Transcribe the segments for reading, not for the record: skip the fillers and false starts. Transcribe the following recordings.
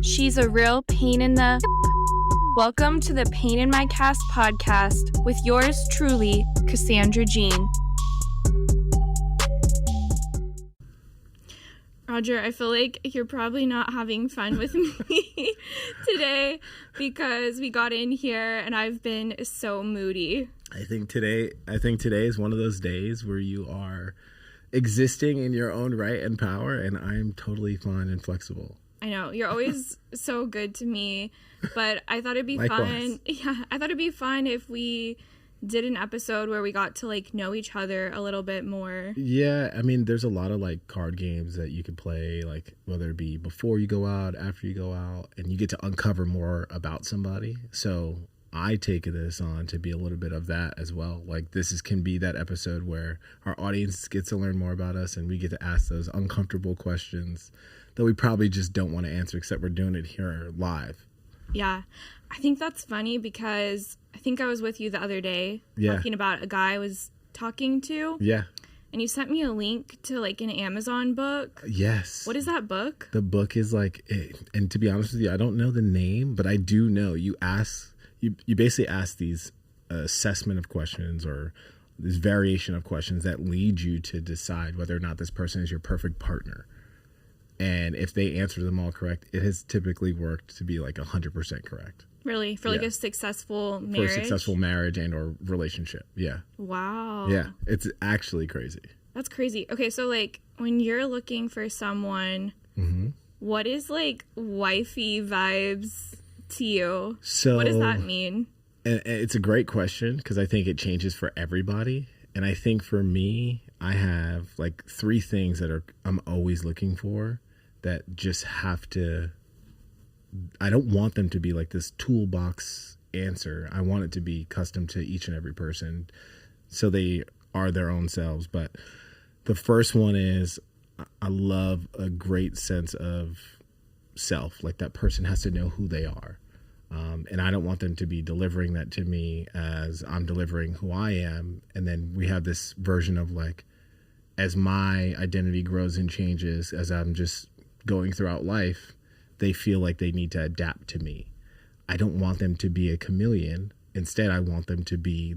She's a real pain in the... Welcome to the Pain in My Cast podcast with yours truly, Cassandra Jean. Roger, I feel like you're probably not having fun with me today because we got in here and I've been so moody. I think today is one of those days where you are existing in your own right and power, and I'm totally fine and flexible. I know, you're always so good to me, but I thought it'd be fun. Yeah, I thought it'd be fun if we did an episode where we got to like know each other a little bit more. Yeah, I mean, there's a lot of like card games that you could play, like whether it be before you go out, after you go out, and you get to uncover more about somebody. So I take this on to be a little bit of that as well. Like can be that episode where our audience gets to learn more about us and we get to ask those uncomfortable questions that we probably just don't want to answer, except we're doing it here live. Yeah. I think that's funny because I think I was with you the other day talking about a guy I was talking to. Yeah. And you sent me a link to like an Amazon book. Yes. What is that book? The book is like, and to be honest with you, I don't know the name, but I do know you basically ask these assessment of questions or this variation of questions that lead you to decide whether or not this person is your perfect partner. And if they answer them all correct, it has typically worked to be like 100% correct. Really? For like a successful marriage? For a successful marriage and or relationship. Yeah. Wow. Yeah. It's actually crazy. That's crazy. Okay. So like when you're looking for someone, what is like wifey vibes to you? So what does that mean? And it's a great question because I think it changes for everybody. And I think for me, I have like 3 things that I'm always looking for that just I don't want them to be like this toolbox answer. I want it to be custom to each and every person so they are their own selves. But the first one is I love a great sense of self. Like that person has to know who they are. And I don't want them to be delivering that to me as I'm delivering who I am. And then we have this version of like, as my identity grows and changes, as I'm just going throughout life, they feel like they need to adapt to me. I don't want them to be a chameleon. Instead, I want them to be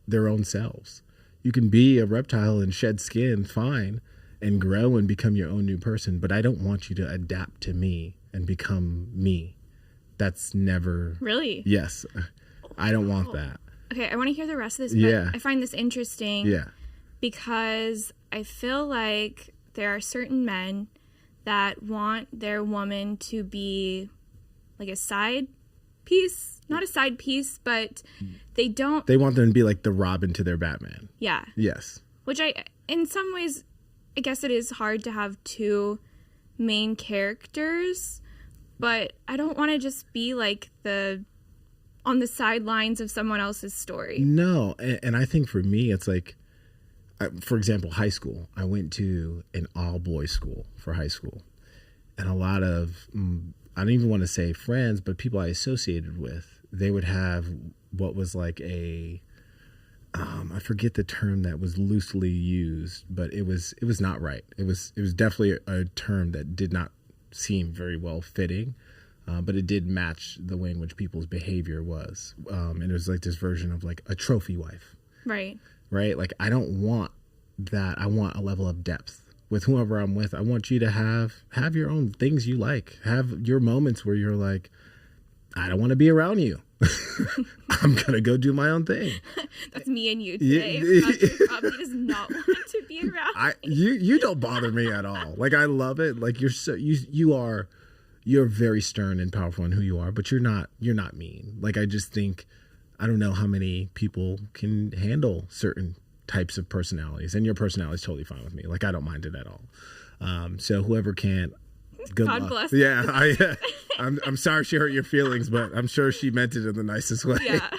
their own selves. You can be a reptile and shed skin, fine, and grow and become your own new person. But I don't want you to adapt to me and become me. That's never... Really? Yes. I don't want that. Okay, I want to hear the rest of this, but I find this interesting. Yeah. Because I feel like there are certain men that want their woman to be like a side piece. Not a side piece, but they don't... They want them to be like the Robin to their Batman. Yeah. Yes. Which in some ways, I guess it is hard to have 2 main characters, but I don't want to just be like on the sidelines of someone else's story. No, and I think for me, it's like, for example, high school. I went to an all-boys school for high school. And a lot of, I don't even want to say friends, but people I associated with, they would have what was like I forget the term that was loosely used, but it was not right. It was definitely a term that did not seem very well fitting, but it did match the way in which people's behavior was. And it was like this version of like a trophy wife. Right. Right? Like, I don't want that. I want a level of depth with whoever I'm with. I want you to have your own things you like. Have your moments where you're like, I don't want to be around you. I'm going to go do my own thing. That's me and you today. Roger probably does not want to be around me. You don't bother me at all. Like, I love it. Like, you're very stern and powerful in who you are, but you're not mean. Like, I just think, I don't know how many people can handle certain types of personalities, and your personality is totally fine with me. Like, I don't mind it at all. So whoever can't, good God luck. Bless. Yeah, I'm sorry she hurt your feelings, but I'm sure she meant it in the nicest way. Yeah.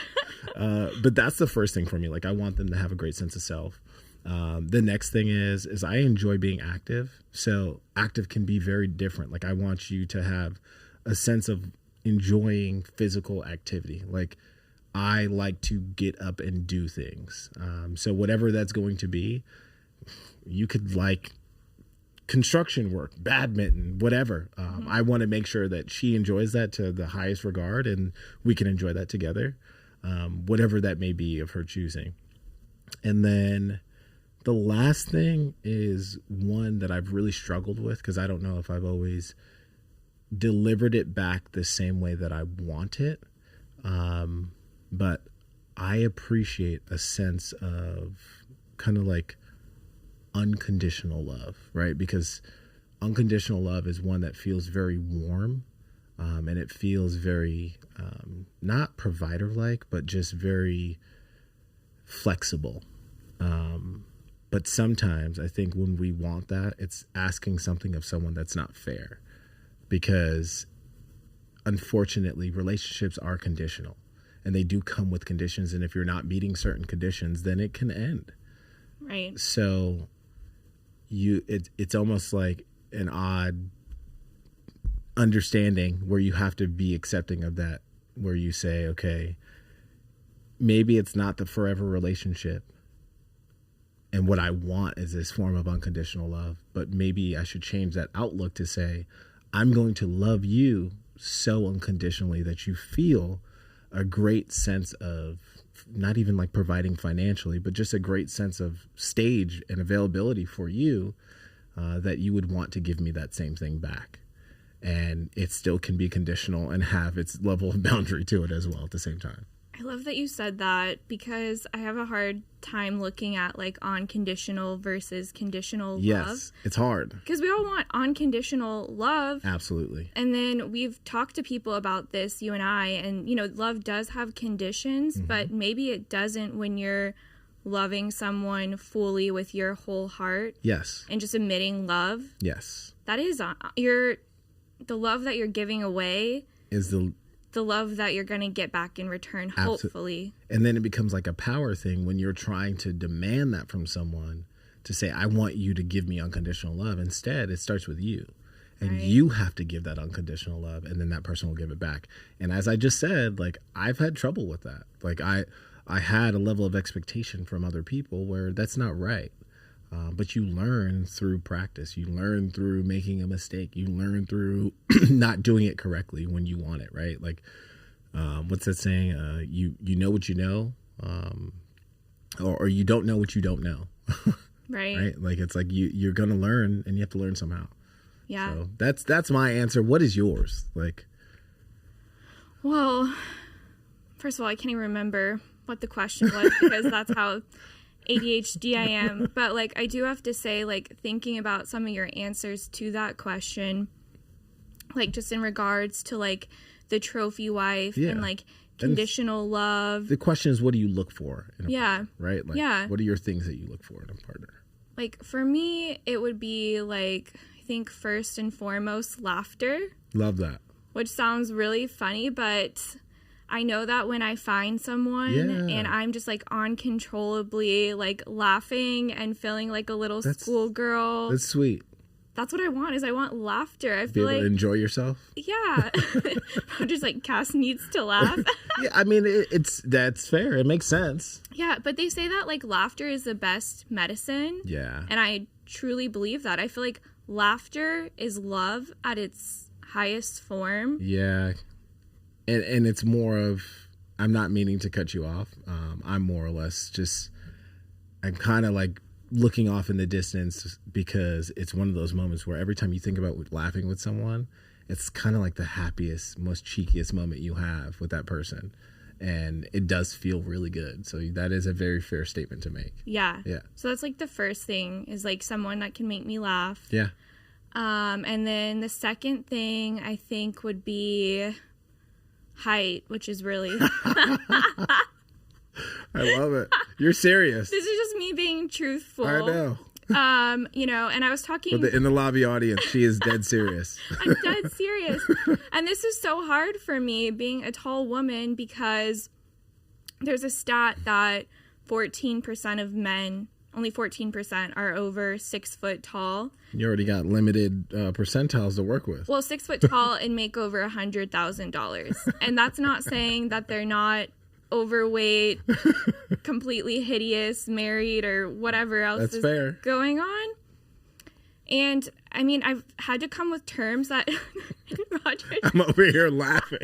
But that's the first thing for me. Like, I want them to have a great sense of self. The next thing is I enjoy being active. So active can be very different. Like, I want you to have a sense of enjoying physical activity. Like, I like to get up and do things. So whatever that's going to be, you could like construction work, badminton, whatever. I want to make sure that she enjoys that to the highest regard, and we can enjoy that together, whatever that may be of her choosing. And then the last thing is one that I've really struggled with, because I don't know if I've always delivered it back the same way that I want it. But I appreciate a sense of kind of like unconditional love, right? Because unconditional love is one that feels very warm, and it feels very not provider-like, but just very flexible. But sometimes I think when we want that, it's asking something of someone that's not fair, because unfortunately relationships are conditional, and they do come with conditions. And if you're not meeting certain conditions, then it can end. Right. So it's almost like an odd understanding where you have to be accepting of that, where you say, okay, maybe it's not the forever relationship, and what I want is this form of unconditional love, but maybe I should change that outlook to say, I'm going to love you so unconditionally that you feel a great sense of not even like providing financially, but just a great sense of stage and availability for you, that you would want to give me that same thing back. And it still can be conditional and have its level of boundary to it as well at the same time. I love that you said that, because I have a hard time looking at like unconditional versus conditional love. Yes, it's hard. Because we all want unconditional love. Absolutely. And then we've talked to people about this, you and I, and, you know, love does have conditions, but maybe it doesn't when you're loving someone fully with your whole heart. Yes. And just emitting love. Yes. That is, the love that you're giving away is the love that you're going to get back in return, hopefully. And then it becomes like a power thing when you're trying to demand that from someone, to say, I want you to give me unconditional love. Instead, it starts with you. And you have to give that unconditional love, and then that person will give it back. And as I just said, like, I've had trouble with that. Like, I had a level of expectation from other people where that's not right. But you learn through practice. You learn through making a mistake. You learn through not doing it correctly when you want it, right? Like, what's that saying? You know what you know, or you don't know what you don't know. Right. Right? Like, it's like you're going to learn, and you have to learn somehow. Yeah. So that's my answer. What is yours? Like, well, first of all, I can't even remember what the question was, because that's how ADHD I am. But like, I do have to say, like, thinking about some of your answers to that question, like just in regards to like the trophy wife and like conditional love. The question is, what do you look for in a partner, right? Like, what are your things that you look for in a partner? Like, for me, it would be like, I think first and foremost, laughter. Love that. Which sounds really funny, but I know that when I find someone and I'm just like uncontrollably like laughing and feeling like a little schoolgirl. That's sweet. That's what I want, is I want laughter. I feel like, to enjoy yourself. Yeah. I'm just like, Cass needs to laugh. Yeah, I mean, that's fair. It makes sense. Yeah, but they say that like laughter is the best medicine. Yeah. And I truly believe that. I feel like laughter is love at its highest form. Yeah. And it's more of, I'm not meaning to cut you off. I'm more or less just, I'm kind of like looking off in the distance, because it's one of those moments where every time you think about laughing with someone, it's kind of like the happiest, most cheekiest moment you have with that person. And it does feel really good. So that is a very fair statement to make. Yeah. Yeah. So that's like the first thing, is like someone that can make me laugh. Yeah. And then the second thing I think would be height, which is really I love it. You're serious. This is just me being truthful. I know. You know, and I was talking in the lobby audience, she is dead serious. I'm dead serious. And this is so hard for me, being a tall woman, because there's a stat that 14% of men, only 14%, are over 6 foot tall. You already got limited percentiles to work with. Well, 6 foot tall and make over $100,000. And that's not saying that they're not overweight, completely hideous, married, or whatever else is going on. And I mean, I've had to come with terms that Roger. I'm over here laughing.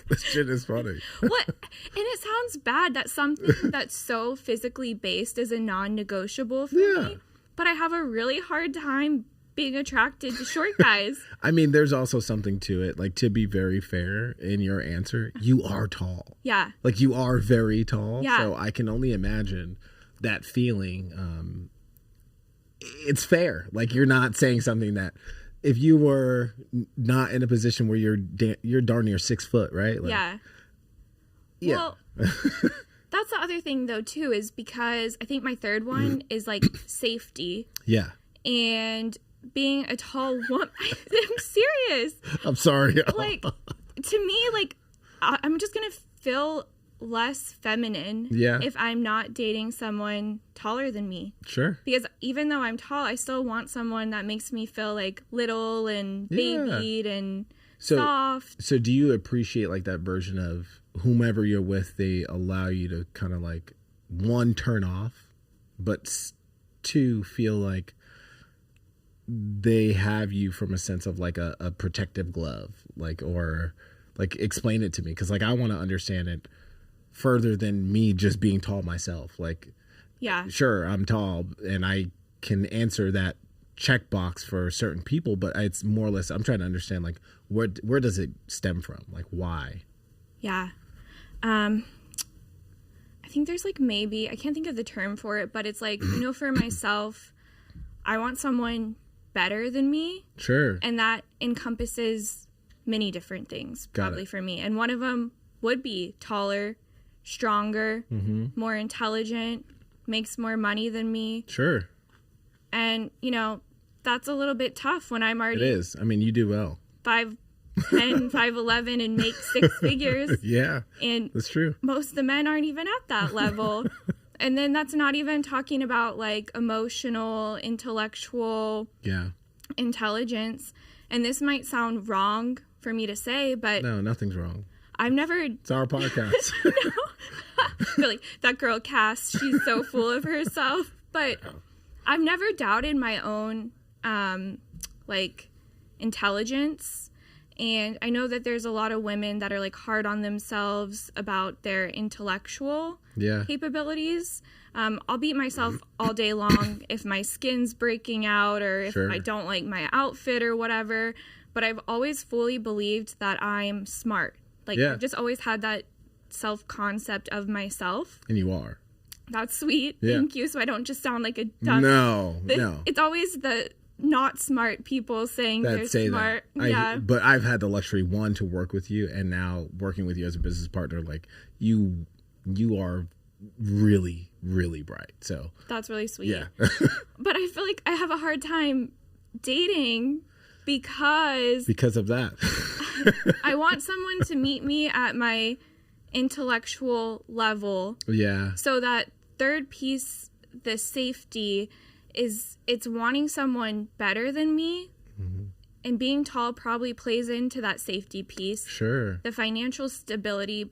This shit is funny. What? And it sounds bad that something that's so physically based is a non-negotiable for me. But I have a really hard time being attracted to short guys. I mean, there's also something to it. Like, to be very fair in your answer, you are tall. Yeah. Like, you are very tall. Yeah. So I can only imagine that feeling. It's fair. Like, you're not saying something that if you were not in a position where you're darn near 6 foot, right? Like, yeah. Well, that's the other thing though too, is because I think my third one is like safety. Yeah. And being a tall woman, I'm serious. I'm sorry. Like, to me, like, I'm just gonna feel less feminine if I'm not dating someone taller than me. Sure. Because even though I'm tall, I still want someone that makes me feel like little and babied and soft. So do you appreciate like that version of whomever you're with, they allow you to kind of like, one, turn off, but two, feel like they have you from a sense of like a protective glove, like, or like, explain it to me. 'Cause like, I want to understand it further than me just being tall myself. Like, yeah, sure, I'm tall and I can answer that checkbox for certain people, but it's more or less, I'm trying to understand like, where does it stem from? Like, why? Yeah. I think there's like, maybe, I can't think of the term for it, but it's like, you know, for myself, I want someone better than me. Sure. And that encompasses many different things, probably for me. And one of them would be taller, stronger, more intelligent, makes more money than me. Sure. And, you know, that's a little bit tough when I'm already... It is. I mean, you do well. 5'10", 5'11", and make 6 figures. Yeah, and that's true. Most of the men aren't even at that level. And then that's not even talking about, like, emotional, intellectual intelligence. And this might sound wrong for me to say, but... No, nothing's wrong. I've never... It's our podcast. Really, that girl Cass, she's so full of herself. But I've never doubted my own, like, intelligence. And I know that there's a lot of women that are, like, hard on themselves about their intellectual capabilities. I'll beat myself all day long if my skin's breaking out or if I don't like my outfit or whatever. But I've always fully believed that I'm smart. Like, I've just always had that self-concept of myself. And you are. That's sweet. Thank you. So I don't just sound like a dumb. No. It's always the not smart people saying they're smart. But I've had the luxury, one, to work with you, and now working with you as a business partner. Like, you are really, really bright. So that's really sweet. Yeah. But I feel like I have a hard time dating because of that. I want someone to meet me at my intellectual level. Yeah. So that third piece, the safety, it's wanting someone better than me. And being tall probably plays into that safety piece. Sure. The financial stability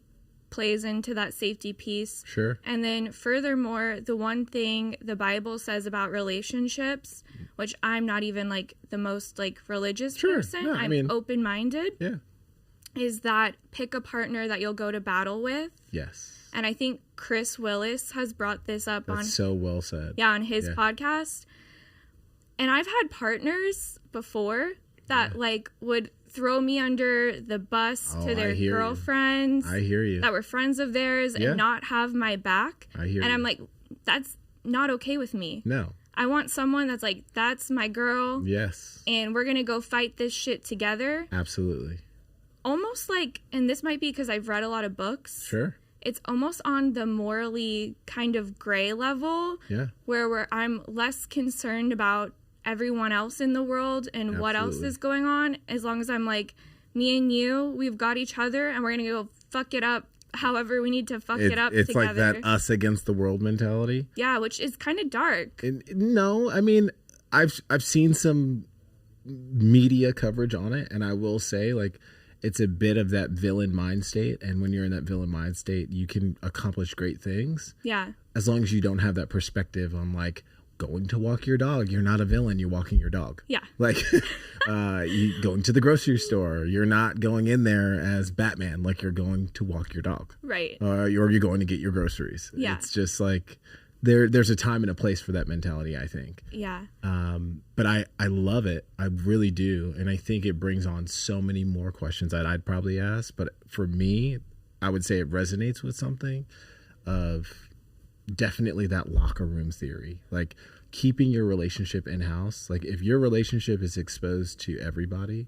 plays into that safety piece. Sure. And then furthermore, the one thing the Bible says about relationships, which I'm not even like the most like religious person, no, I'm open-minded. Yeah. Is that pick a partner that you'll go to battle with. Yes. And I think Chris Willis has brought this up on... That's so well said. Yeah, on his podcast. And I've had partners before that like would throw me under the bus to their girlfriends. I hear you. That were friends of theirs and not have my back. I hear you. And I'm like, that's not okay with me. No. I want someone that's like, that's my girl. Yes. And we're going to go fight this shit together. Absolutely. Almost like, and this might be because I've read a lot of books. Sure. It's almost on the morally kind of gray level. Yeah. Where I'm less concerned about everyone else in the world and what else is going on. As long as I'm like, me and you, we've got each other and we're going to go fuck it up however we need to fuck it up it's together. It's like that us against the world mentality. Yeah, which is kind of dark. No, I mean, I've seen some media coverage on it, and I will say, like, it's a bit of that villain mind state, and when you're in that villain mind state, you can accomplish great things. Yeah. As long as you don't have that perspective on, like, going to walk your dog. You're not a villain. You're walking your dog. Yeah. Like you going to the grocery store. You're not going in there as Batman. Like you're going to walk your dog. Right. Or you're going to get your groceries. Yeah. It's just like there's a time and a place for that mentality, I think. Yeah. But I love it. I really do. And I think it brings on so many more questions that I'd probably ask. But for me, I would say it resonates with something of definitely that locker room theory. Like keeping your relationship in-house. Like if your relationship is exposed to everybody,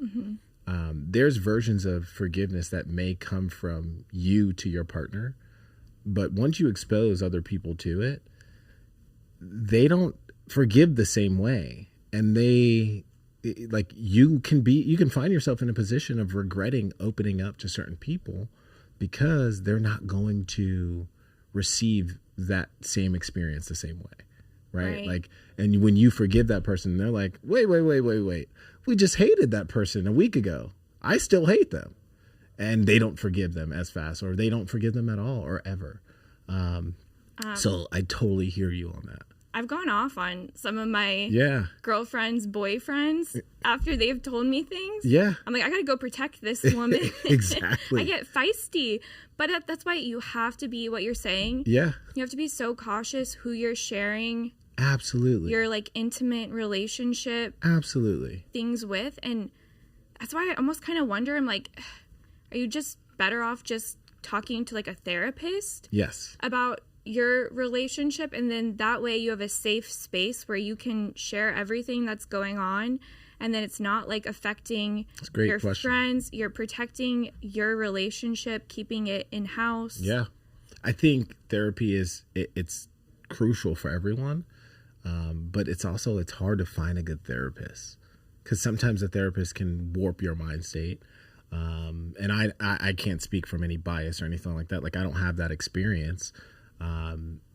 there's versions of forgiveness that may come from you to your partner. But once you expose other people to it, they don't forgive the same way. And they like you can find yourself in a position of regretting opening up to certain people because they're not going to receive that same experience the same way. Right? Like, and when you forgive that person, they're like, wait. We just hated that person a week ago. I still hate them. And they don't forgive them as fast, or they don't forgive them at all or ever. So I totally hear you on that. I've gone off on some of my girlfriends, boyfriends after they've told me things. Yeah. I'm like, I got to go protect this woman. Exactly. I get feisty. But that's why you have to be what you're saying. Yeah. You have to be so cautious who you're sharing. Absolutely. Your like intimate relationship. Absolutely. Things with. And that's why I almost kind of wonder, I'm like, are you just better off just talking to like a therapist? Yes. About your relationship, and then that way you have a safe space where you can share everything that's going on, and then it's not like affecting your friends. You're protecting your relationship, keeping it in house. Yeah, I think therapy it's crucial for everyone, but it's hard to find a good therapist because sometimes a therapist can warp your mind state. And I can't speak from any bias or anything like that. Like I don't have that experience.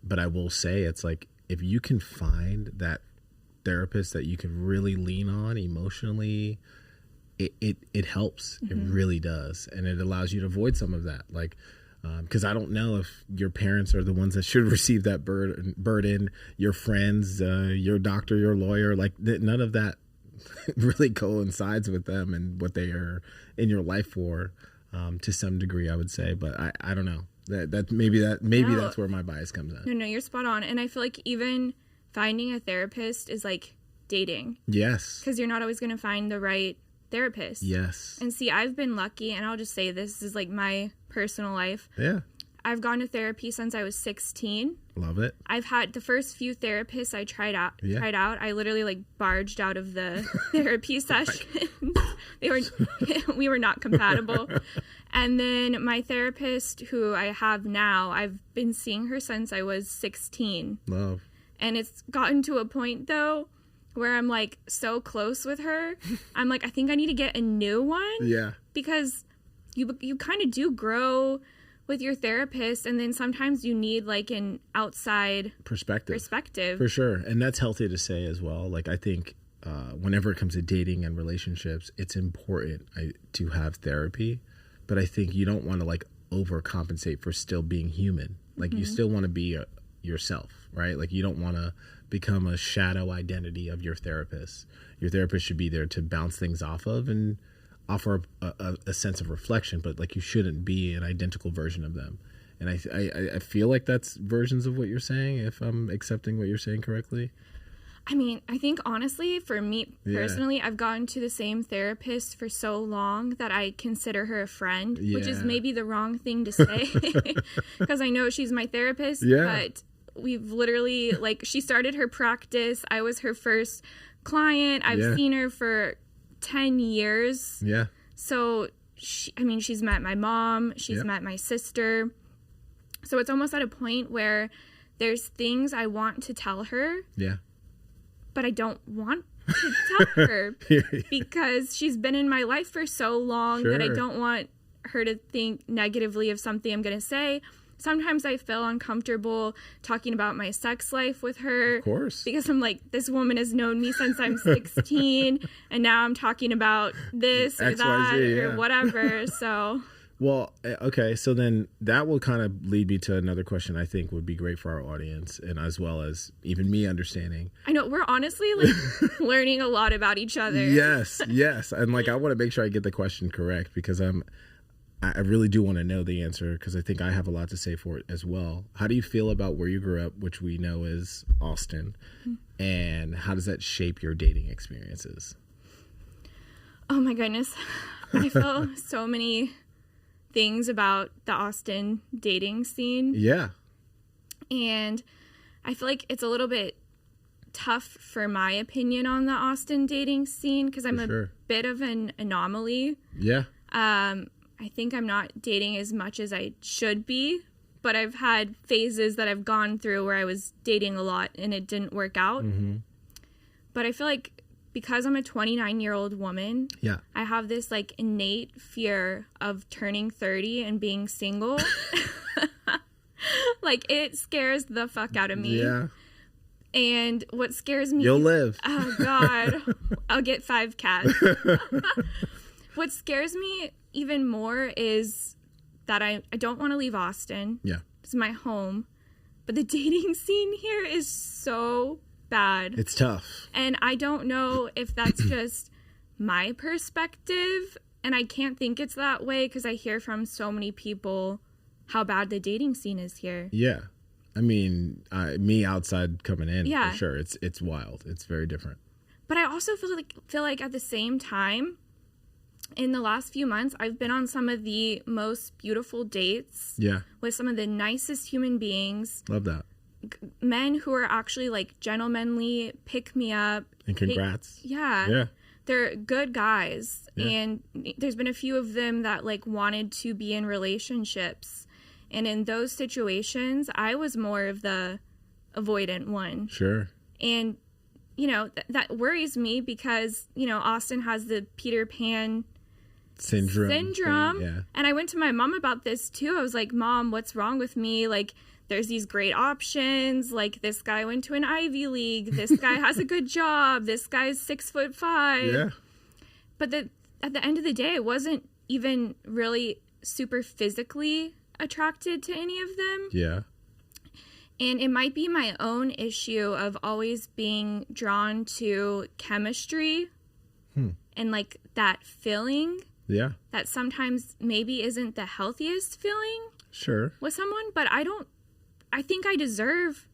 But I will say it's like if you can find that therapist that you can really lean on emotionally, it helps. It really does. And it allows you to avoid some of that. Like, because I don't know if your parents are the ones that should receive that burden, your friends, your doctor, your lawyer, like none of that really coincides with them and what they are in your life for, to some degree, I would say. But I don't know. Maybe that's where my bias comes in. No, you're spot on. And I feel like even finding a therapist is like dating. Yes. Because you're not always going to find the right therapist. Yes. And see, I've been lucky, and I'll just say this is like my personal life. Yeah. I've gone to therapy since I was 16. Love it. I've had the first few therapists I tried out. I literally like barged out of the therapy session. We were not compatible. And then my therapist, who I have now, I've been seeing her since I was 16. Love. And it's gotten to a point though where I'm like so close with her. I'm like, I think I need to get a new one. Yeah. Because you kind of do grow with your therapist, and then sometimes you need like an outside perspective. For sure. And that's healthy to say as well. Like I think whenever it comes to dating and relationships, it's important to have therapy, but I think you don't want to like overcompensate for still being human. Like you still want to be yourself, right? Like you don't want to become a shadow identity of your therapist. Your therapist should be there to bounce things off of and offer a sense of reflection, but like you shouldn't be an identical version of them. And I feel like that's versions of what you're saying, if I'm accepting what you're saying correctly. I mean, I think honestly, for me personally, I've gone to the same therapist for so long that I consider her a friend, which is maybe the wrong thing to say because I know she's my therapist, but we've literally, like, she started her practice. I was her first client. I've seen her for 10 years. Yeah. So, she's met my mom. She's met my sister. So it's almost at a point where there's things I want to tell her. Yeah. But I don't want to tell her because she's been in my life for so long that I don't want her to think negatively of something I'm going to say. Sometimes I feel uncomfortable talking about my sex life with her. Of course. Because I'm like, this woman has known me since I'm 16, and now I'm talking about this or that or whatever. So. Well, okay, so then that will kind of lead me to another question I think would be great for our audience, and as well as even me understanding. I know we're honestly like learning a lot about each other. Yes, and like I want to make sure I get the question correct because I really do want to know the answer because I think I have a lot to say for it as well. How do you feel about where you grew up, which we know is Austin, and how does that shape your dating experiences? Oh my goodness. I feel so many things about the Austin dating scene. Yeah. And I feel like it's a little bit tough for my opinion on the Austin dating scene because I'm a bit of an anomaly. Yeah. I think I'm not dating as much as I should be, but I've had phases that I've gone through where I was dating a lot and it didn't work out. Mm-hmm. But I feel like because I'm a 29-year-old woman, I have this like innate fear of turning 30 and being single. Like it scares the fuck out of me. Yeah. And what scares me... You'll live. Oh, God. I'll get 5 cats. What scares me even more is that I don't want to leave Austin. Yeah. It's my home. But the dating scene here is so bad. It's tough. And I don't know if that's just my perspective. And I can't think it's that way because I hear from so many people how bad the dating scene is here. Yeah. I mean, me outside coming in, for sure. It's wild. It's very different. But I also feel like at the same time, in the last few months, I've been on some of the most beautiful dates. Yeah. With some of the nicest human beings. Love that. Men who are actually like gentlemanly, pick me up. And congrats. Yeah. They're good guys. Yeah. And there's been a few of them that like wanted to be in relationships. And in those situations, I was more of the avoidant one. Sure. And, you know, that worries me because, you know, Austin has the Peter Pan syndrome. Yeah. And I went to my mom about this too. I was like, Mom, what's wrong with me? Like, there's these great options. Like, this guy went to an Ivy League. This guy has a good job. This guy's 6'5". Yeah. But at the end of the day, I wasn't even really super physically attracted to any of them. Yeah. And it might be my own issue of always being drawn to chemistry and like that feeling. Yeah. That sometimes maybe isn't the healthiest feeling. Sure. With someone, but I think I deserve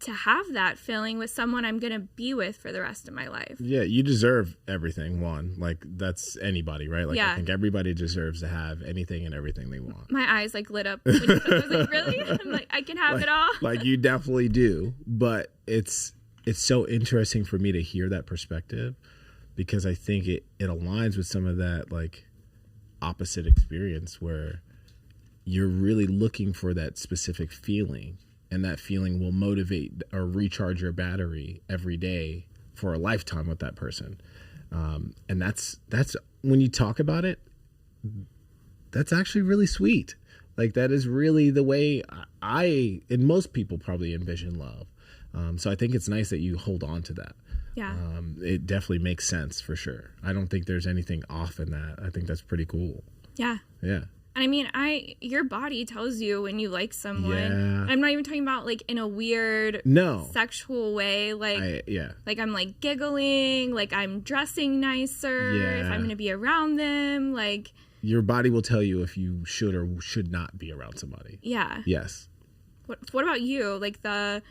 to have that feeling with someone I'm going to be with for the rest of my life. Yeah, you deserve everything, one. Like, that's anybody, right? Like, I think everybody deserves to have anything and everything they want. My eyes, like, lit up. I was like, really? I'm like, I can have it all? Like, you definitely do. But it's so interesting for me to hear that perspective because I think it aligns with some of that, like, opposite experience where you're really looking for that specific feeling. And that feeling will motivate or recharge your battery every day for a lifetime with that person. And that's when you talk about it, that's actually really sweet. Like that is really the way and most people probably envision love. So I think it's nice that you hold on to that. Yeah. It definitely makes sense for sure. I don't think there's anything off in that. I think that's pretty cool. Yeah. Yeah. I mean, your body tells you when you like someone. Yeah. I'm not even talking about like in a weird sexual way. Like, like I'm like giggling, like I'm dressing nicer, if I'm going to be around them. Like your body will tell you if you should or should not be around somebody. Yeah. Yes. What about you? Like the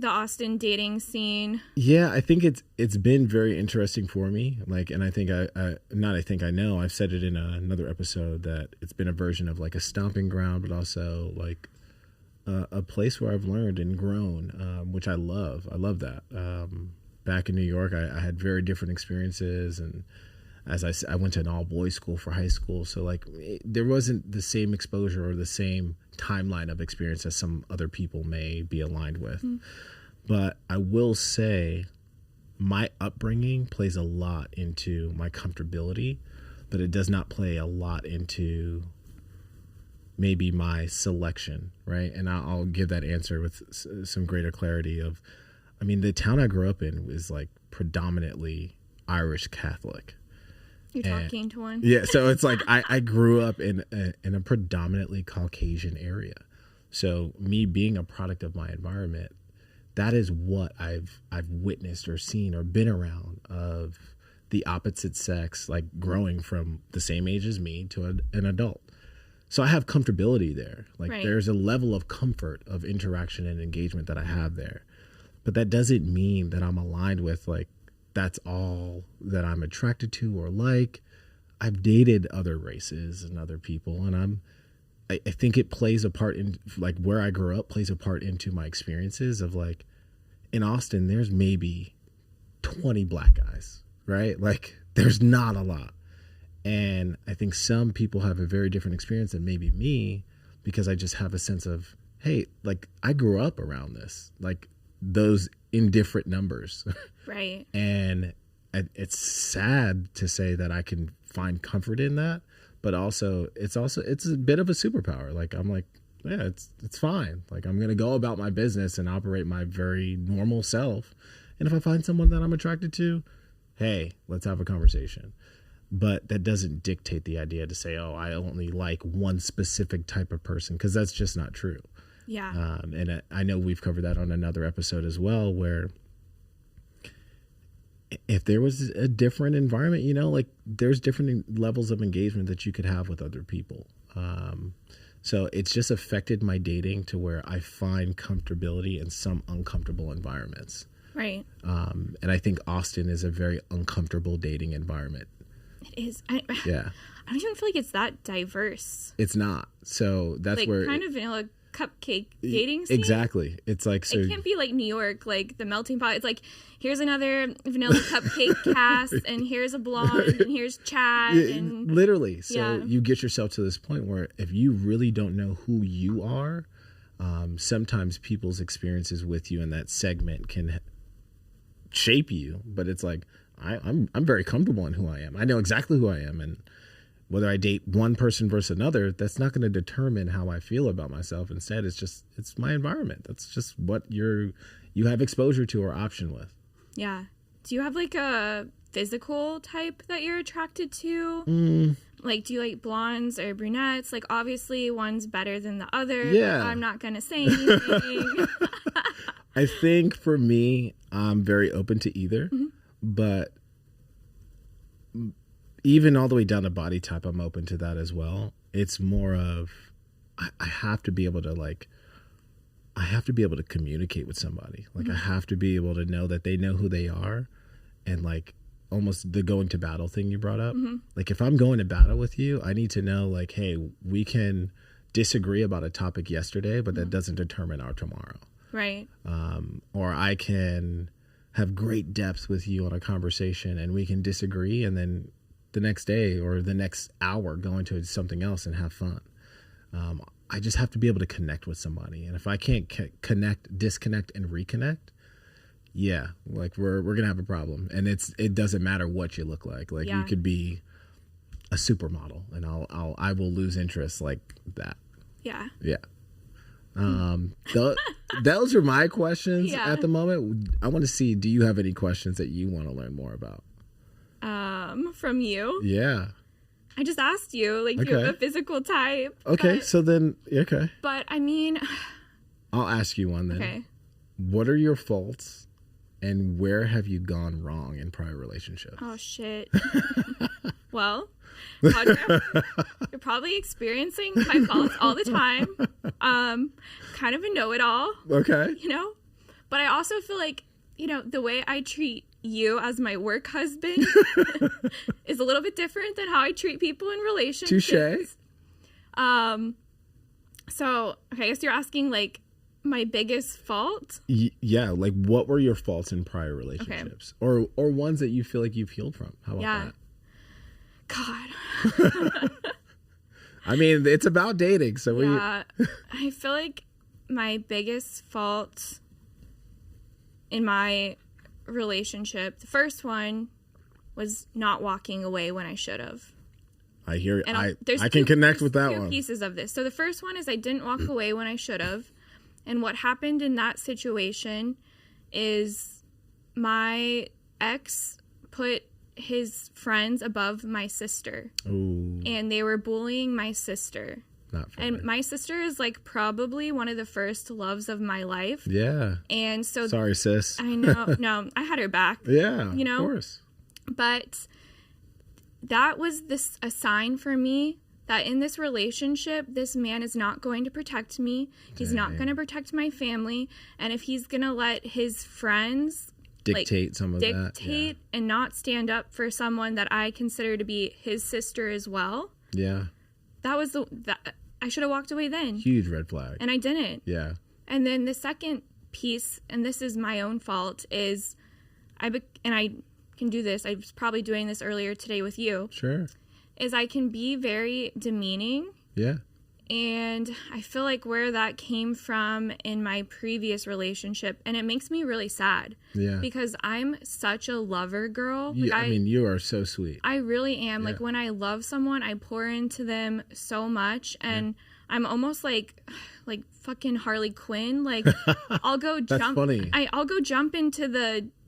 Austin dating scene? Yeah, I think it's been very interesting for me. Like, and I think I know I've said it in another episode that it's been a version of like a stomping ground, but also like a place where I've learned and grown, which I love. I love that. Back in New York, I had very different experiences, and as I said, I went to an all-boys school for high school, so like there wasn't the same exposure or the same timeline of experience as some other people may be aligned with. But I will say my upbringing plays a lot into my comfortability, but it does not play a lot into maybe my selection, right? And I'll give that answer with some greater clarity of, I mean, the town I grew up in was like predominantly Irish Catholic. You're talking to one. Yeah, so it's like I grew up in a predominantly Caucasian area. So me being a product of my environment, that is what I've witnessed or seen or been around of the opposite sex, like growing from the same age as me to an adult. So I have comfortability there. Like there's a level of comfort of interaction and engagement that I have there. But that doesn't mean that I'm aligned with like that's all that I'm attracted to or like. I've dated other races and other people, and I think it plays a part in like where I grew up plays a part into my experiences of like in Austin, there's maybe 20 black guys, right? Like there's not a lot. And I think some people have a very different experience than maybe me because I just have a sense of, hey, like I grew up around this, like those indifferent numbers. Right. And it's sad to say that I can find comfort in that, but also it's a bit of a superpower. Like I'm like, yeah, it's fine. Like I'm going to go about my business and operate my very normal self. And if I find someone that I'm attracted to, hey, let's have a conversation. But that doesn't dictate the idea to say, oh, I only like one specific type of person, because that's just not true. Yeah. And I know we've covered that on another episode as well, where if there was a different environment, you know, like there's different levels of engagement that you could have with other people. So it's just affected my dating to where I find comfortability in some uncomfortable environments. Right. And I think Austin is a very uncomfortable dating environment. It is. Yeah. I don't even feel like it's that diverse. It's not. So that's like, where kind of vanilla cupcake dating scene. Exactly. It's like, so it can't be like New York, like the melting pot. It's like, here's another vanilla cupcake cast, and here's a blonde, and here's Chad, and literally. So you get yourself to this point where if you really don't know who you are, sometimes people's experiences with you in that segment can shape you. But it's like, I'm very comfortable in who I am. I know exactly who I am, and whether I date one person versus another, that's not going to determine how I feel about myself. Instead, it's my environment. That's just what you have exposure to or option with. Yeah. Do you have like a physical type that you're attracted to? Like, do you like blondes or brunettes? Like, obviously one's better than the other. Yeah. But I'm not going to say anything. I think for me, I'm very open to either, but even all the way down to body type, I'm open to that as well. It's more of, I have to be able to communicate with somebody. Like I have to be able to know that they know who they are, and like almost the going to battle thing you brought up. Like if I'm going to battle with you, I need to know like, hey, we can disagree about a topic yesterday, but that doesn't determine our tomorrow. Right. Or I can have great depth with you on a conversation and we can disagree, and then the next day or the next hour go into something else and have fun. I just have to be able to connect with somebody. And if I can't connect, disconnect, and reconnect, yeah, like we're going to have a problem. And it doesn't matter what you look like. Like you could be a supermodel and I will lose interest like that. Yeah. Yeah. Those are my questions at the moment. I want to see, do you have any questions that you want to learn more about? From you? Yeah. I just asked you, like, you have a physical type. Okay, so then, okay. But, I mean... I'll ask you one then. Okay. What are your faults, and where have you gone wrong in prior relationships? Oh, shit. Well, Audra, you're probably experiencing my faults all the time. Kind of a know-it-all. Okay. You know? But I also feel like, you know, the way I treat you as my work husband is a little bit different than how I treat people in relationships. Touche. So, okay, I guess you're asking, like, my biggest fault? Yeah, like, what were your faults in prior relationships? Okay. Or ones that you feel like you've healed from? How about that? God. I mean, it's about dating, so I feel like my biggest fault in my relationship, the first one was not walking away when I should have. I hear it. I can connect with that one. Two pieces of this. So the first one is I didn't walk away when I should have. And what happened in that situation is my ex put his friends above my sister. Ooh. And they were bullying my sister. Not fair. And my sister is like probably one of the first loves of my life. Yeah. And so sorry, sis. I know. No, I had her back. Yeah. You know? Of course. But that was a sign for me that in this relationship, this man is not going to protect me. He's not going to protect my family. And if he's going to let his friends dictate some of that. Dictate and not stand up for someone that I consider to be his sister as well. Yeah. That was I should have walked away then. Huge red flag. And I didn't. Yeah. And then the second piece, and this is my own fault, is I can do this. I was probably doing this earlier today with you. Sure. Is I can be very demeaning. Yeah. And I feel like where that came from in my previous relationship, and it makes me really sad. Yeah. Because I'm such a lover girl. Yeah, I mean, you are so sweet. I really am. Yeah. Like, when I love someone, I pour into them so much, and I'm almost like fucking Harley Quinn. Like, I'll go jump. That's funny. I'll go jump into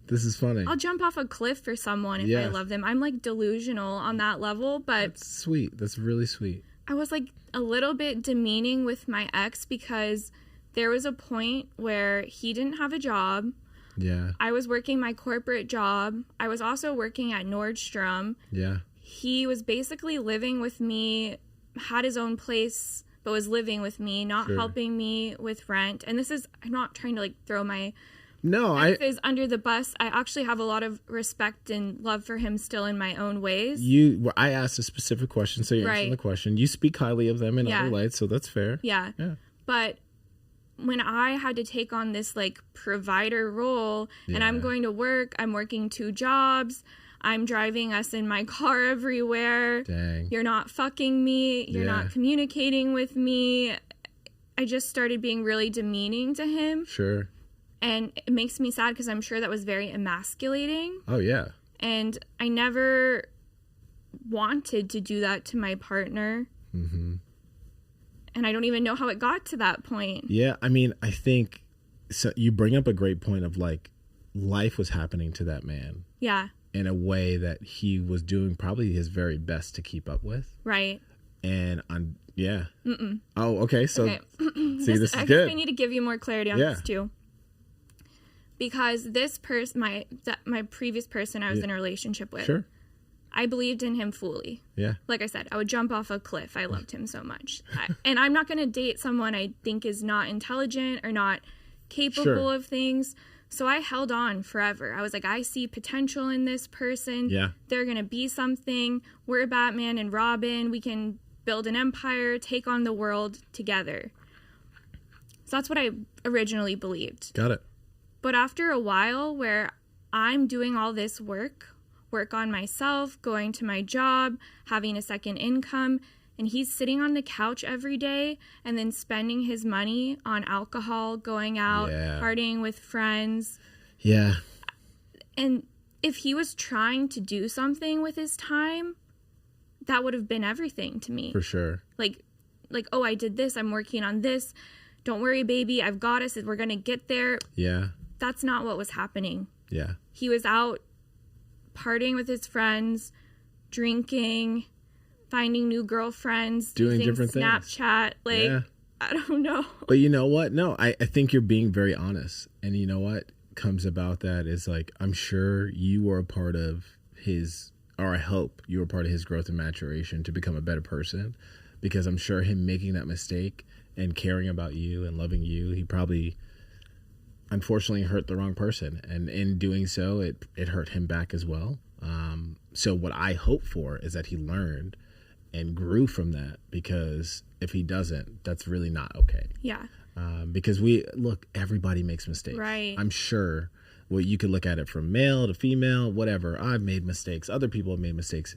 This is funny. I'll jump off a cliff for someone if I love them. I'm like delusional on that level, but that's sweet. That's really sweet. I was like a little bit demeaning with my ex because there was a point where he didn't have a job. Yeah. I was working my corporate job. I was also working at Nordstrom. Yeah. He was basically living with me, had his own place, but was living with me, not helping me with rent. And this is, I'm not trying to like throw my exes under the bus. I actually have a lot of respect and love for him still in my own ways. I asked a specific question, so you're answering the question. You speak highly of them in other lights, so that's fair. Yeah. But when I had to take on this like provider role and I'm going to work, I'm working 2 jobs, I'm driving us in my car everywhere. Dang. You're not fucking me. You're not communicating with me. I just started being really demeaning to him. Sure. And it makes me sad because I'm sure that was very emasculating. Oh, yeah. And I never wanted to do that to my partner. Mm-hmm. And I don't even know how it got to that point. Yeah, I mean, I think so. You bring up a great point of like life was happening to that man. Yeah. In a way that he was doing probably his very best to keep up with. Right. And Oh, okay. So see, this is I good. I need to give you more clarity on this too. Because this person, my previous person I was in a relationship with, I believed in him fully. Yeah. Like I said, I would jump off a cliff. I loved him so much. And I'm not going to date someone I think is not intelligent or not capable of things. So I held on forever. I was like, I see potential in this person. Yeah. They're going to be something. We're Batman and Robin. We can build an empire, take on the world together. So that's what I originally believed. Got it. But after a while where I'm doing all this work on myself, going to my job, having a second income, and he's sitting on the couch every day and then spending his money on alcohol, going out, partying with friends. Yeah. And if he was trying to do something with his time, that would have been everything to me. For sure. Like, oh, I did this. I'm working on this. Don't worry, baby. I've got us. We're going to get there. Yeah. That's not what was happening. Yeah. He was out partying with his friends, drinking, finding new girlfriends, doing different Snapchat. things. Like, I don't know. But you know what? No, I think you're being very honest. And you know what comes about that is like, I'm sure you were a part of his, or I hope you were part of his growth and maturation to become a better person. Because I'm sure him making that mistake and caring about you and loving you, he probably unfortunately hurt the wrong person, and in doing so it hurt him back as well. So what I hope for is that he learned and grew from that, because if he doesn't, that's really not okay. Yeah. Because everybody makes mistakes. Right. I'm sure you could look at it from male to female, whatever. I've made mistakes. Other people have made mistakes.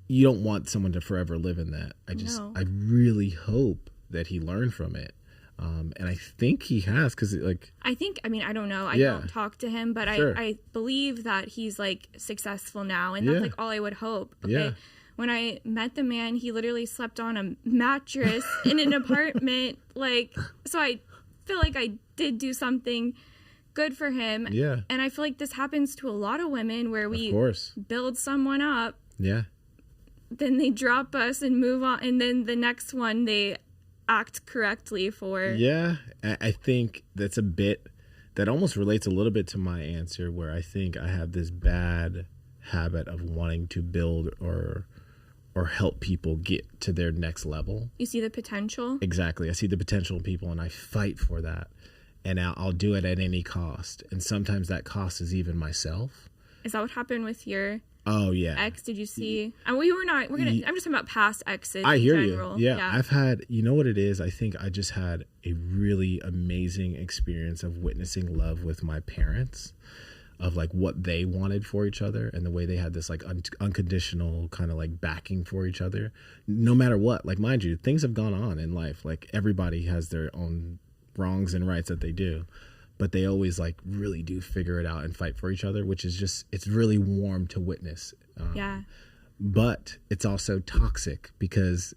You don't want someone to forever live in that. I really hope that he learned from it. And I think he has, because I don't know. I don't talk to him, but I believe that he's like successful now, and that's like all I would hope. Okay. Yeah. When I met the man, he literally slept on a mattress in an apartment. So I feel like I did do something good for him. Yeah. And I feel like this happens to a lot of women where we build someone up. Yeah. Then they drop us and move on. And then the next one they act correctly for. Yeah. I think that's a bit that almost relates a little bit to my answer, where I think I have this bad habit of wanting to build or help people get to their next level. You see the potential? Exactly. I see the potential in people and I fight for that. And I'll do it at any cost. And sometimes that cost is even myself. Is that what happened with your ex? Did you see? And I'm just talking about past exes. I hear in general. you. Yeah. I've had, you know what it is? I think I just had a really amazing experience of witnessing love with my parents, of like what they wanted for each other and the way they had this like unconditional kind of like backing for each other, no matter what. Like, mind you, things have gone on in life. Like, everybody has their own wrongs and rights that they do, but they always like really do figure it out and fight for each other, which is just, it's really warm to witness. But it's also toxic because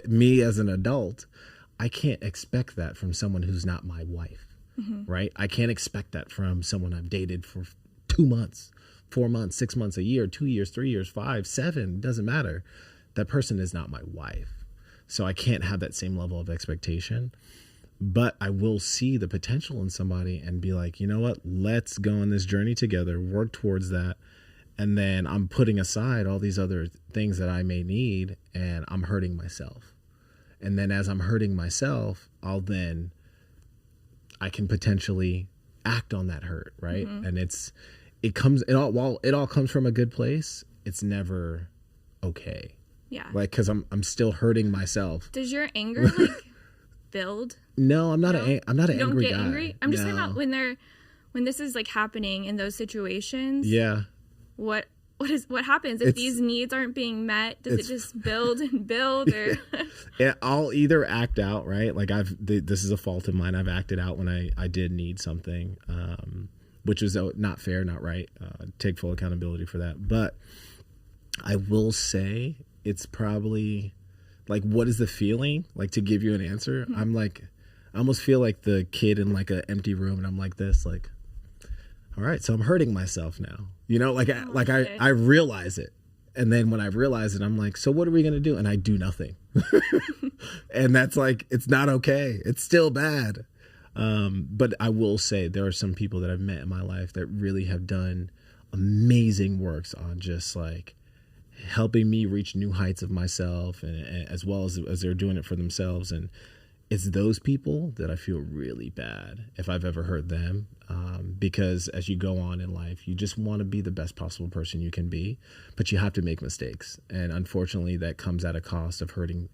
me as an adult, I can't expect that from someone who's not my wife. Right? I can't expect that from someone I've dated for 2 months, 4 months, 6 months, a year, 2 years, 3 years, 5, 7, doesn't matter. That person is not my wife. So I can't have that same level of expectation, but I will see the potential in somebody and be like, you know what, let's go on this journey together, work towards that. And then I'm putting aside all these other things that I may need, and I'm hurting myself. And then as I'm hurting myself, I can potentially act on that hurt, right? And while it all comes from a good place, it's never okay. Yeah. Like, because I'm still hurting myself. Does your anger like build? No, I'm not an angry guy. Don't get angry? I'm just talking about when this is like happening in those situations. Yeah. What happens if these needs aren't being met? Does it just build and build, or I'll either act out, right? Like this is a fault of mine. I've acted out when I did need something, which was not fair, not right. Take full accountability for that. But I will say it's probably like, what is the feeling? Like, to give you an answer, I'm like, I almost feel like the kid in like an empty room, and I'm like this, like, all right, so I'm hurting myself now. You know, I realize it. And then when I realize it, I'm like, so what are we going to do? And I do nothing. And that's like, it's not okay. It's still bad. But I will say there are some people that I've met in my life that really have done amazing works on just like helping me reach new heights of myself, and as well as they're doing it for themselves. And it's those people that I feel really bad if I've ever hurt them, because as you go on in life, you just want to be the best possible person you can be, but you have to make mistakes. And unfortunately, that comes at a cost of hurting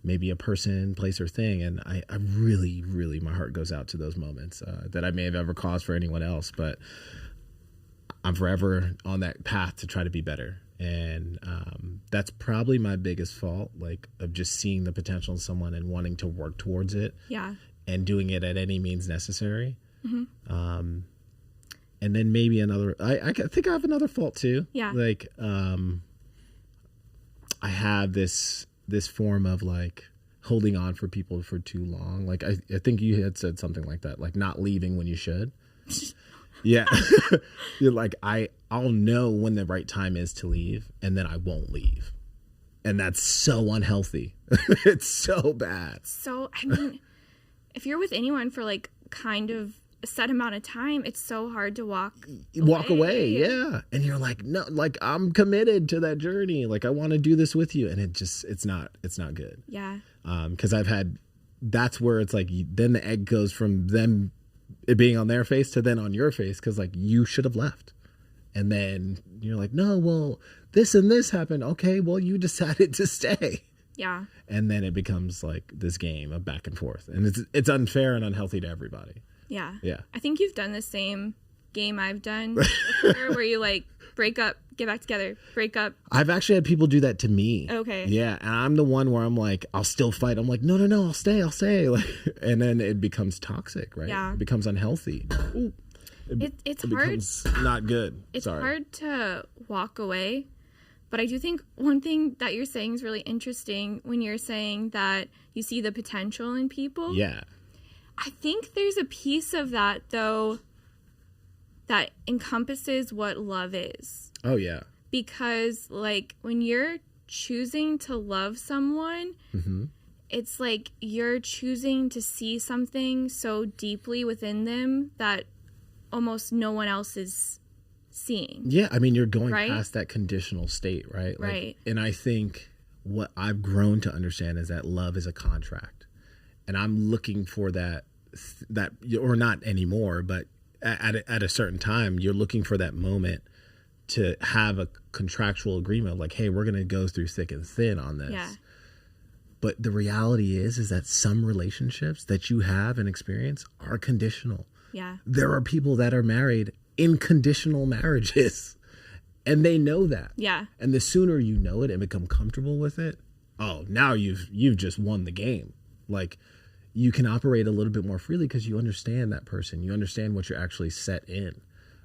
maybe a person, place, or thing. And I really, really, my heart goes out to those moments that I may have ever caused for anyone else, but I'm forever on that path to try to be better. And that's probably my biggest fault, like, of just seeing the potential in someone and wanting to work towards it. Yeah. And doing it at any means necessary. And then maybe another, I think I have another fault too. Yeah. Like, I have this form of like holding on for people for too long. Like, I think you had said something like that, like not leaving when you should. Yeah. You're like, I'll know when the right time is to leave, and then I won't leave. And that's so unhealthy. It's so bad. So, I mean, if you're with anyone for like kind of a set amount of time, it's so hard to walk away. Yeah. And you're like, no, like, I'm committed to that journey. Like, I want to do this with you. And it's not good. Yeah. 'Cause that's where it's like, then the egg goes from them it being on their face to then on your face, because like, you should have left. And then you're like, no, well, this and this happened. Okay, well, you decided to stay. Yeah. And then it becomes like this game of back and forth, and it's unfair and unhealthy to everybody. Yeah. Yeah. I think you've done the same game I've done before, where you like break up, get back together, break up. I've actually had people do that to me. Okay. Yeah. And I'm the one where I'm like, I'll still fight. I'm like, no, I'll stay. Like, and then it becomes toxic, right? Yeah. It becomes unhealthy. Ooh. It's hard. Not good. It's hard to walk away. But I do think one thing that you're saying is really interesting when you're saying that you see the potential in people. Yeah. I think there's a piece of that, though, that encompasses what love is. Oh, yeah. Because, like, when you're choosing to love someone, it's like you're choosing to see something so deeply within them that almost no one else is seeing. Yeah, I mean, you're going past that conditional state, right? Like, Right. And I think what I've grown to understand is that love is a contract. And I'm looking for that, or not anymore, but at a certain time, you're looking for that moment to have a contractual agreement, like, hey, we're going to go through thick and thin on this. Yeah. But the reality is that some relationships that you have and experience are conditional. Yeah. There are people that are married in conditional marriages, and they know that. Yeah. And the sooner you know it and become comfortable with it, oh, now you've just won the game. Like, you can operate a little bit more freely because you understand that person. You understand what you're actually set in.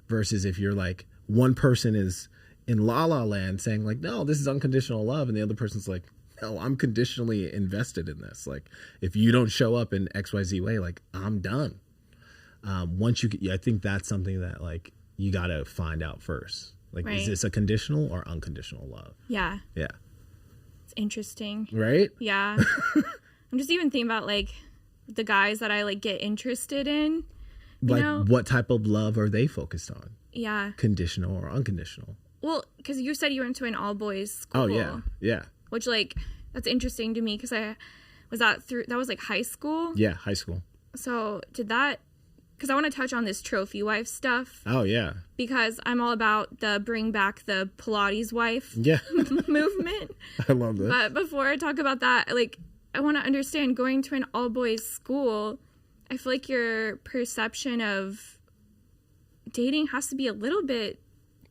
Versus if you're like, one person is in la la land saying like, no, this is unconditional love, and the other person's like, no, I'm conditionally invested in this. Like, if you don't show up in XYZ way, like, I'm done. I think that's something that like you got to find out first. Like, is this a conditional or unconditional love? Yeah. Yeah. It's interesting. Right? Yeah. I'm just even thinking about like the guys that I like get interested in. Like, what type of love are they focused on? Yeah. Conditional or unconditional? Well, because you said you went to an all boys school. Oh, yeah. Yeah. Which, like, that's interesting to me because that was like high school. Yeah, high school. So because I want to touch on this trophy wife stuff. Oh, yeah. Because I'm all about the bring back the Pilates wife movement. I love that. But before I talk about that, like, I want to understand going to an all boys school, I feel like your perception of dating has to be a little bit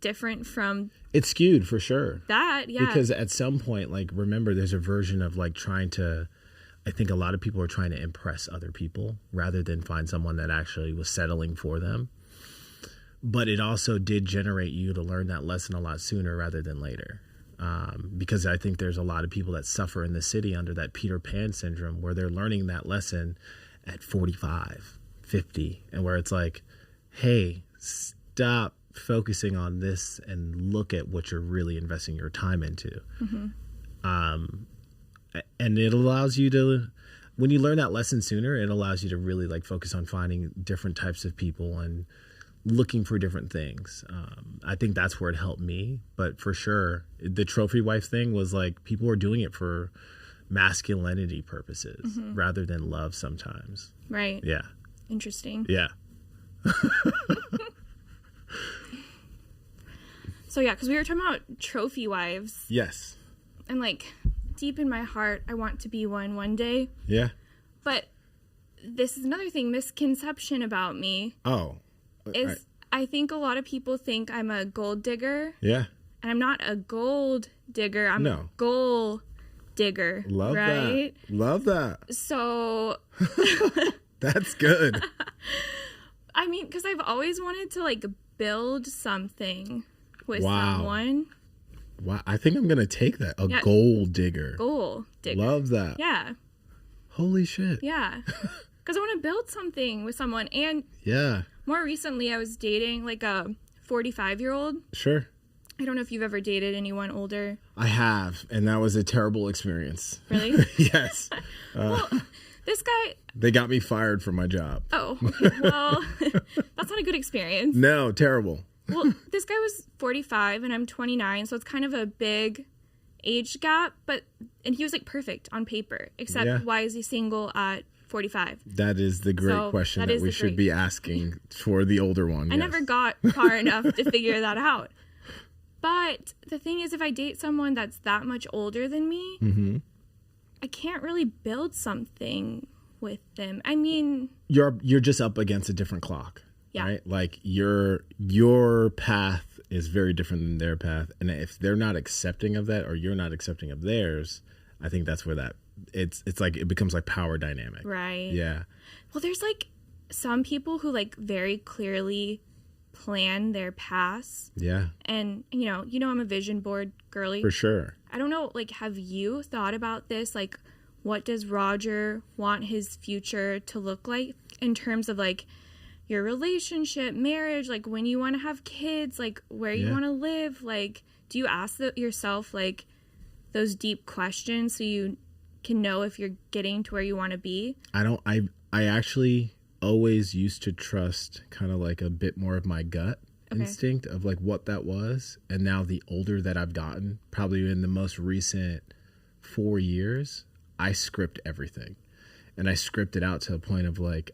different from it's skewed for sure. That, yeah. Because at some point, like, remember, there's a version of like I think a lot of people are trying to impress other people rather than find someone that actually was settling for them. But it also did generate you to learn that lesson a lot sooner rather than later. Because I think there's a lot of people that suffer in the city under that Peter Pan syndrome where they're learning that lesson at 45, 50, and where it's like, hey, stop focusing on this and look at what you're really investing your time into. And it allows you to, when you learn that lesson sooner, it allows you to really like focus on finding different types of people and looking for different things. I think that's where it helped me. But for sure, the trophy wife thing was like people were doing it for masculinity purposes rather than love sometimes. Right. Yeah. Interesting. Yeah. So yeah, because we were talking about trophy wives. Yes. And like deep in my heart, I want to be one day. Yeah. But this is another thing, misconception about me. Oh. Is I think a lot of people think I'm a gold digger. Yeah. And I'm not a gold digger. I'm a goal digger. Love right? that. Love that. So. That's good. I mean, because I've always wanted to like build something with someone. Wow. I think I'm going to take that. Gold digger. Goal digger. Love that. Yeah. Holy shit. Yeah. Because I want to build something with someone. And more recently, I was dating like a 45-year-old. Sure. I don't know if you've ever dated anyone older. I have. And that was a terrible experience. Really? Yes. Well, this guy... They got me fired from my job. Oh, okay. Well, that's not a good experience. No, terrible. Well, this guy was 45 and I'm 29, so it's kind of a big age gap. And he was like perfect on paper, except why is he single at 45? That is the great question that we should be asking for the older one. I never got far enough to figure that out. But the thing is, if I date someone that's that much older than me, I can't really build something with them. I mean, you're just up against a different clock. Yeah. Right? Like your path is very different than their path. And if they're not accepting of that or you're not accepting of theirs, I think that's where it's like it becomes like power dynamic. Right. Yeah. Well, there's like some people who like very clearly plan their paths. Yeah. And you know, I'm a vision board girly. For sure. I don't know, like, have you thought about this? Like, what does Roger want his future to look like in terms of like your relationship, marriage, like when you want to have kids, like where you want to live. Like, do you ask yourself like those deep questions so you can know if you're getting to where you want to be? I actually always used to trust kind of like a bit more of my gut instinct of like what that was. And now the older that I've gotten, probably in the most recent 4 years, I script everything. And I script it out to a point of like,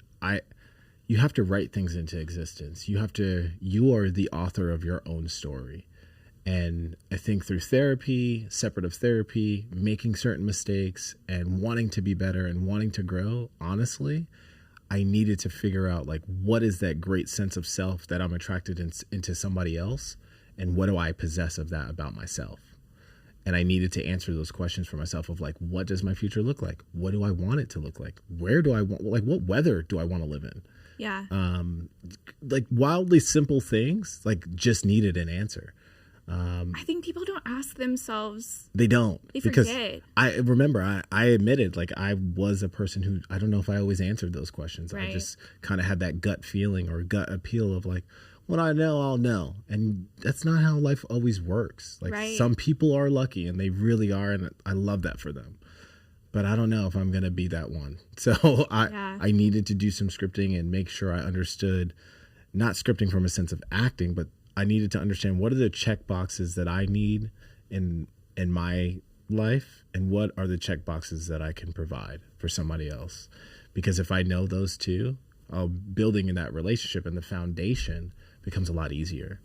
you have to write things into existence. You are the author of your own story. And I think through therapy, separative therapy, making certain mistakes and wanting to be better and wanting to grow, honestly, I needed to figure out like, what is that great sense of self that I'm attracted into somebody else? And what do I possess of that about myself? And I needed to answer those questions for myself of like, what does my future look like? What do I want it to look like? Where do I want, like, what weather do I want to live in? Yeah. Like wildly simple things, like just needed an answer. I think people don't ask themselves. They don't. They because forget. I remember I admitted like I was a person who, I don't know if I always answered those questions. Right. I just kind of had that gut feeling or gut appeal of like, what I know, I'll know. And that's not how life always works. Like some people are lucky and they really are. And I love that for them. But I don't know if I'm going to be that one. So I needed to do some scripting and make sure I understood, not scripting from a sense of acting, but I needed to understand what are the check boxes that I need in my life and what are the check boxes that I can provide for somebody else. Because if I know those two, building in that relationship and the foundation becomes a lot easier.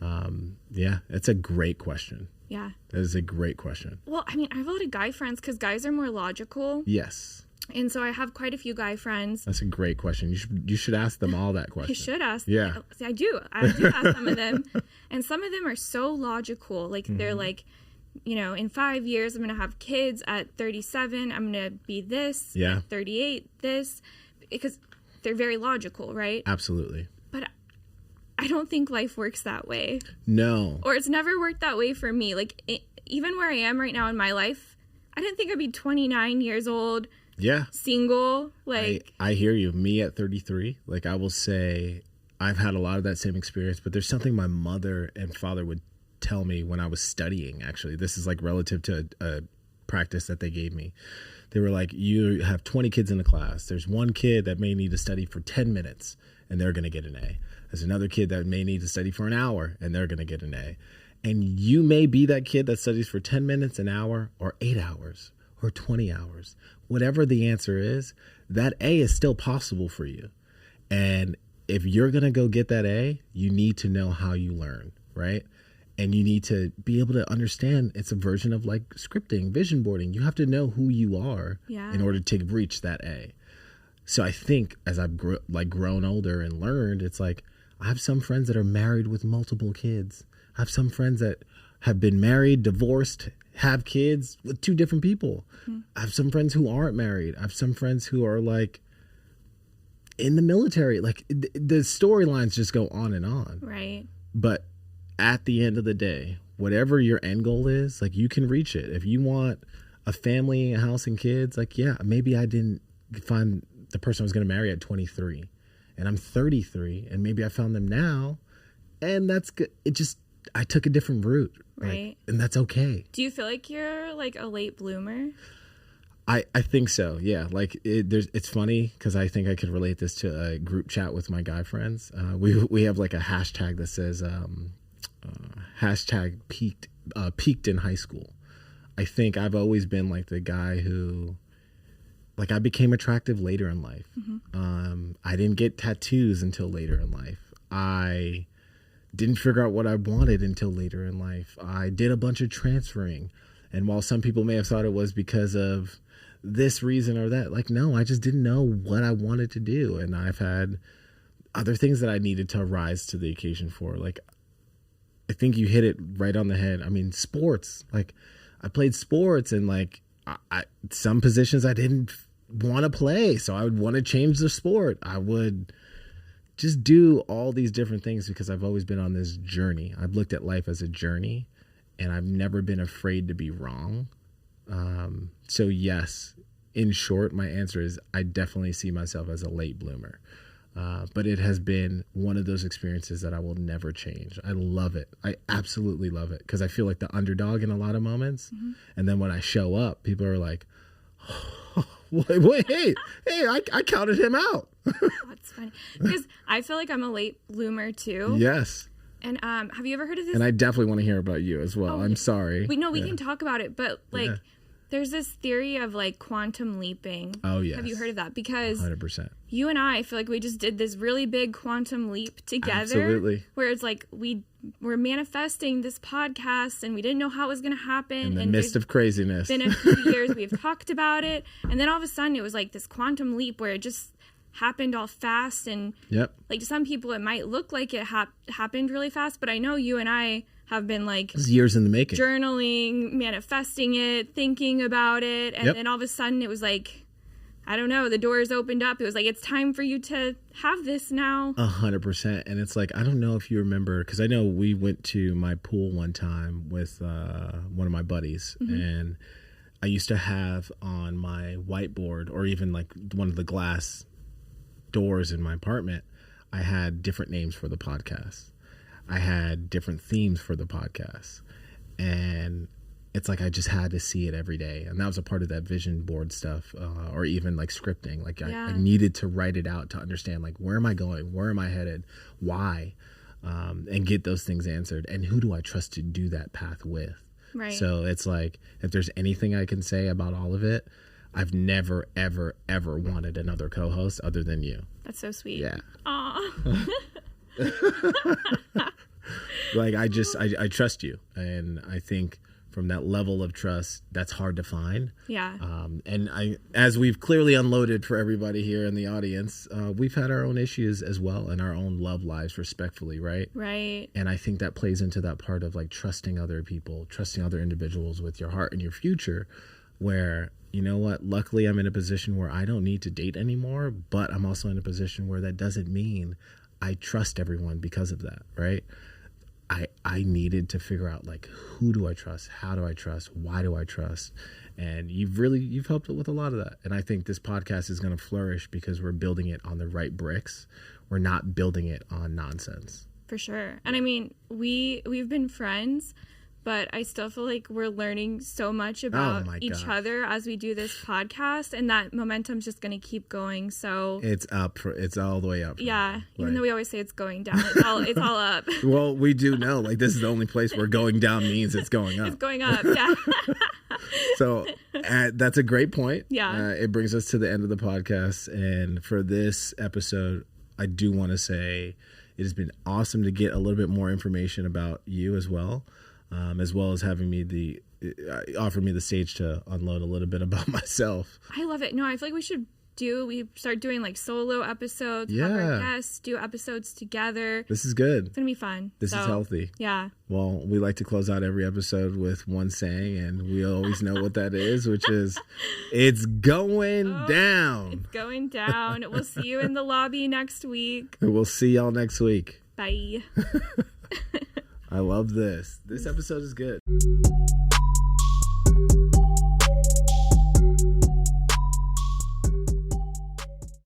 It's a great question. Yeah. That is a great question. Well, I mean, I have a lot of guy friends because guys are more logical. Yes. And so I have quite a few guy friends. That's a great question. You should ask them all that question. I should ask. Yeah. I do ask some of them. And some of them are so logical. Like they're like, you know, in 5 years, I'm going to have kids. At 37, I'm going to be this. Yeah. At 38, this. Because they're very logical, right? Absolutely. But I don't think life works that way. No. Or it's never worked that way for me. Like, even where I am right now in my life, I didn't think I'd be 29 years old. Yeah. Single. Like, I hear you. Me at 33, like I will say I've had a lot of that same experience, but there's something my mother and father would tell me when I was studying, actually. This is like relative to a practice that they gave me. They were like, you have 20 kids in the class. There's one kid that may need to study for 10 minutes and they're going to get an A. There's another kid that may need to study for an hour and they're going to get an A. And you may be that kid that studies for 10 minutes, an hour, or 8 hours, or 20 hours. Whatever the answer is, that A is still possible for you. And if you're going to go get that A, you need to know how you learn, right? And you need to be able to understand it's a version of like scripting, vision boarding. You have to know who you are in order to reach that A. So I think as I've grown older and learned, it's like I have some friends that are married with multiple kids. I have some friends that have been married, divorced, have kids with 2 different people. Mm-hmm. I have some friends who aren't married. I have some friends who are like in the military. Like the storylines just go on and on. Right. But at the end of the day, whatever your end goal is, like you can reach it. If you want a family, a house and kids, like, yeah, maybe I didn't find the person I was going to marry at 23 and I'm 33 and maybe I found them now and that's good. I took a different route. Right. Like, and that's okay. Do you feel like you're like a late bloomer? I think so. Yeah. Like it's funny because I think I could relate this to a group chat with my guy friends. We have like a hashtag that says hashtag peaked in high school. I think I've always been like the guy who, like, I became attractive later in life. Mm-hmm. I didn't get tattoos until later in life. I didn't figure out what I wanted until later in life. I did a bunch of transferring. And while some people may have thought it was because of this reason or that, like, no, I just didn't know what I wanted to do. And I've had other things that I needed to rise to the occasion for. Like, I think you hit it right on the head. I mean, sports, like I played sports and like some positions I didn't want to play. So I would want to change the sport. I would just do all these different things because I've always been on this journey. I've looked at life as a journey and I've never been afraid to be wrong. So yes, in short, my answer is I definitely see myself as a late bloomer. But it has been one of those experiences that I will never change. I love it. I absolutely love it because I feel like the underdog in a lot of moments. Mm-hmm. And then when I show up, people are like, oh, wait, hey, I counted him out. That's funny. Because I feel like I'm a late bloomer too. Yes. And have you ever heard of this? And I definitely want to hear about you as well. I'm sorry. We can talk about it, but like there's this theory of like quantum leaping. Oh, yes. Have you heard of that? Because 100%. You and I feel like we just did this really big quantum leap together. Absolutely. Where it's like we're manifesting this podcast and we didn't know how it was going to happen. In the midst of craziness. Been a few years we've talked about it. And then all of a sudden it was like this quantum leap where it just happened all fast. And like to some people it might look like it happened really fast. But I know you and I have been like this is years in the making, journaling, manifesting it, thinking about it. And then all of a sudden it was like, I don't know, the doors opened up. It was like, it's time for you to have this now. 100%. And it's like, I don't know if you remember, because I know we went to my pool one time with one of my buddies. Mm-hmm. And I used to have on my whiteboard, or even like one of the glass doors in my apartment, I had different names for the podcast. I had different themes for the podcast. And it's like I just had to see it every day. And that was a part of that vision board stuff, or even like scripting. Like I needed to write it out to understand, like, where am I going? Where am I headed? Why? And get those things answered. And who do I trust to do that path with? Right. So it's like, if there's anything I can say about all of it, I've never, ever, ever wanted another co-host other than you. That's so sweet. Yeah. Aw. Like, I trust you. And I think from that level of trust, that's hard to find. Yeah. And as we've clearly unloaded for everybody here in the audience, we've had our own issues as well and our own love lives, respectfully, right? Right. And I think that plays into that part of like trusting other people, trusting other individuals with your heart and your future, where, you know what, luckily I'm in a position where I don't need to date anymore, but I'm also in a position where that doesn't mean I trust everyone because of that, right? I needed to figure out, like, who do I trust? How do I trust? Why do I trust? And you've helped with a lot of that. And I think this podcast is going to flourish because we're building it on the right bricks. We're not building it on nonsense. For sure. And I mean, we've been friends, but I still feel like we're learning so much about each other as we do this podcast, and that momentum's just going to keep going. So it's all the way up. Yeah. Even though we always say it's going down, it's all up. Well, we do know, like, this is the only place where going down means it's going up. It's going up. Yeah. So that's a great point. Yeah. It brings us to the end of the podcast. And for this episode, I do want to say it has been awesome to get a little bit more information about you as well as having me offer me the stage to unload a little bit about myself. I love it. No, I feel like we start doing like solo episodes, have our guests do episodes together. This is good. It's gonna be fun. This is healthy. Yeah. Well, we like to close out every episode with one saying, and we always know what that is, which is, it's going down. It's going down. We'll see you in the lobby next week. We'll see y'all next week. Bye. I love this. This episode is good.